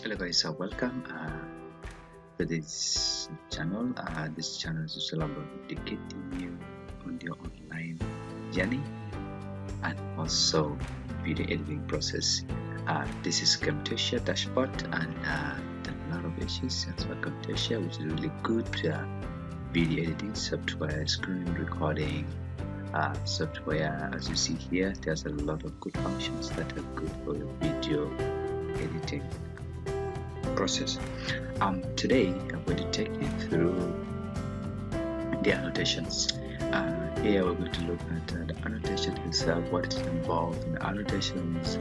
Hello guys, welcome to this channel. This channel is all about educating you on your online journey and also video editing process. This is Camtasia dashboard, and there are a lot of issues as for Camtasia, which is really good video editing software, screen recording software. As you see here, there's a lot of good functions that are good for your video editing process. Today I'm going to take you through the annotations. Here we're going to look at the annotation itself, what is involved in the annotations,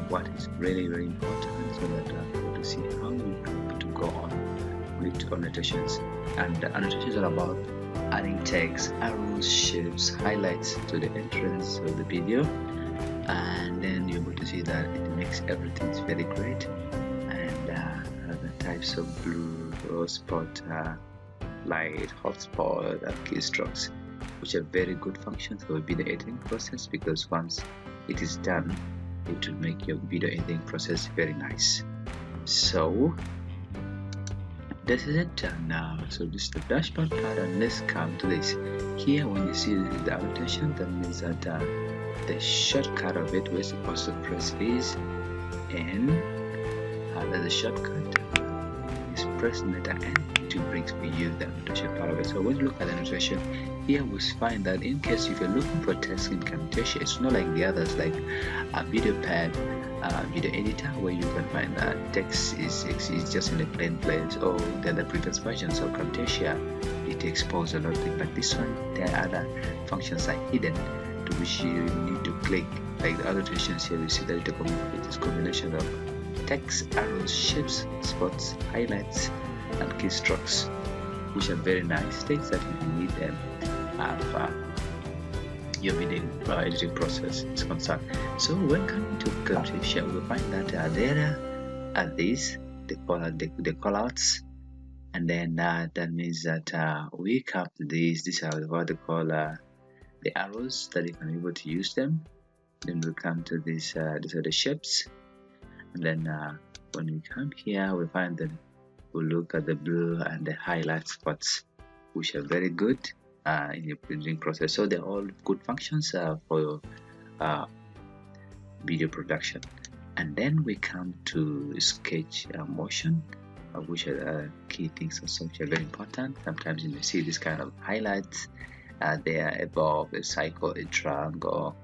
what is really very important, so that we're going to see how we have to go on with annotations. And the annotations are about adding text, arrows, shapes, highlights to the entrance of the video, and then you're going to see that it makes everything very great. The types of blue, rose spot, light, hotspot, and keystrokes, which are very good functions for video editing process, because once it is done, it will make your video editing process very nice. So this is it. Now, so this is the dashboard part, and let's come to this. Here, when you see the annotation, that means that the shortcut of it, we're supposed to press this, and there's a shortcut. Press letter N to brings me you the annotation part of it. So when you look at the annotation here, we find that in case if you're looking for text in Camtasia, it's not like the others, like a video pad, video editor, where you can find that text is just in a plain place, or the previous versions of Camtasia it exposes a lot of things. But this one, there are other functions are hidden to which you need to click, like the annotations here. You see that it is a combination of text, arrows, shapes, spots, highlights, and keystrokes, which are very nice things that you need them of your video editing process is concerned. So when coming to Camtasia, we find that there are these, they call outs, and then that means that we come to these are what they call the arrows, that you can be able to use them. Then we come to these are the shapes. And then when we come here, we find that we look at the blue and the highlight spots, which are very good in your editing process. So they're all good functions for your video production. And then we come to sketch motion, which are key things also, which are very important. Sometimes you may see this kind of highlights. They are above a cycle, a triangle,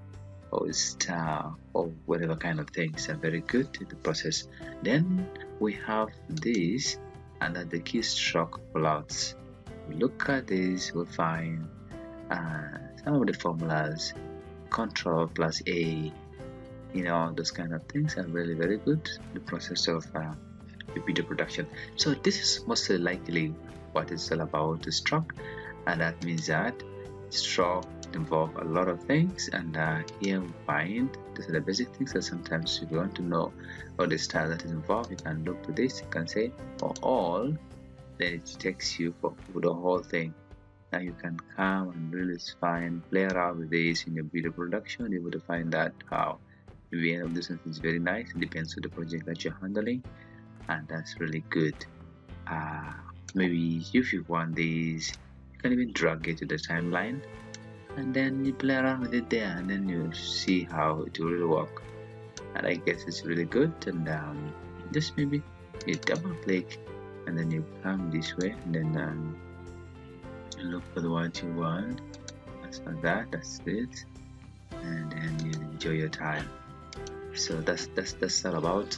or a star, or whatever kind of things are very good in the process. Then we have this under the keystroke pullouts. We look at this, we'll find some of the formulas, Control plus A, those kind of things are really very good in the process of video production. So this is most likely what it's all about, the stroke, and that means that stroke involve a lot of things, and here we find these are the basic things. That sometimes if you want to know all the style that is involved, you can look to this. You can say for all, then it takes you for the whole thing. Now you can come and really play around with this in your video production. You're able to find that how the end of this is very nice. It depends on the project that you're handling, and that's really good. Maybe if you want this, you can even drag it to the timeline, and then you play around with it there, and then you see how it will really work. And I guess it's really good. And just maybe you double click, and then you come this way, and then you look for the one you want. That's like that. That's it. And then you enjoy your time. So that's all about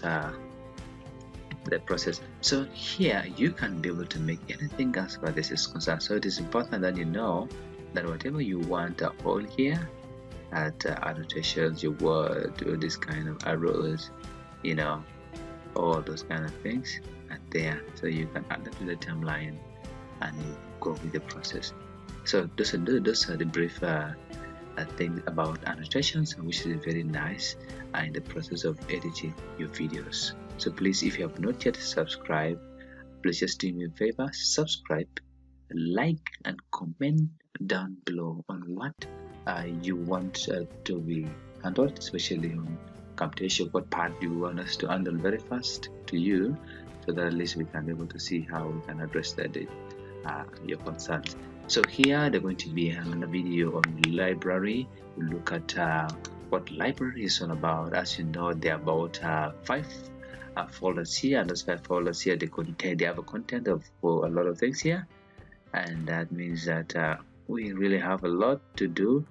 the process. So here you can be able to make anything as far as this is concerned. So it is important that you know that whatever you want all here at annotations, your word, or this kind of arrows, all those kind of things are there, so you can add them to the timeline and you go with the process. So those are the brief things about annotations, which is very nice in the process of editing your videos. So please, if you have not yet subscribed, please just do me a favor, subscribe, like, and comment down below on what you want to be handled, especially on Camtasia, what part do you want us to handle very fast to you, so that at least we can be able to see how we can address that your concerns. So here they're going to be another video on library. We'll look at what library is all about. As you know, there are about 5 folders here, and those 5 folders here, they have a content of a lot of things here, and that means that we really have a lot to do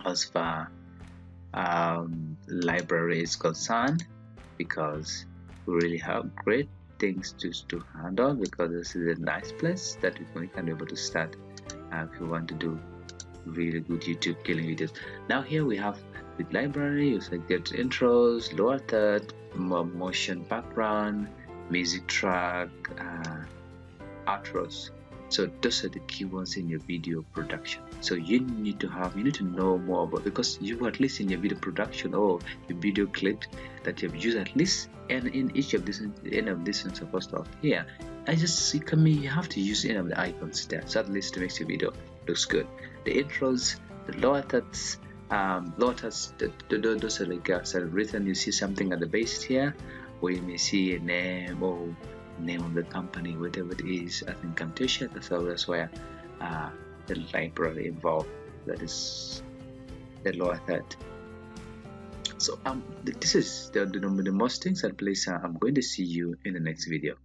as far library is concerned, because we really have great things to handle, because this is a nice place that we can be able to start if you want to do really good YouTube killing videos. Now here we have with library, you get intros, lower third, motion background, music track, outros. So those are the keywords in your video production. So you need to know more about, because you at least in your video production or your video clip that you've used at least, and in each of this supposed to appear, you have to use any of the icons there, so at least it makes your video looks good. The intros, the lower thirds, those are like written. You see something at the base here, where you may see a name or name of the company, whatever it is. I think Camtasia, that's where the library involved, that is the lower third. So this is the most things, and please I'm going to see you in the next video.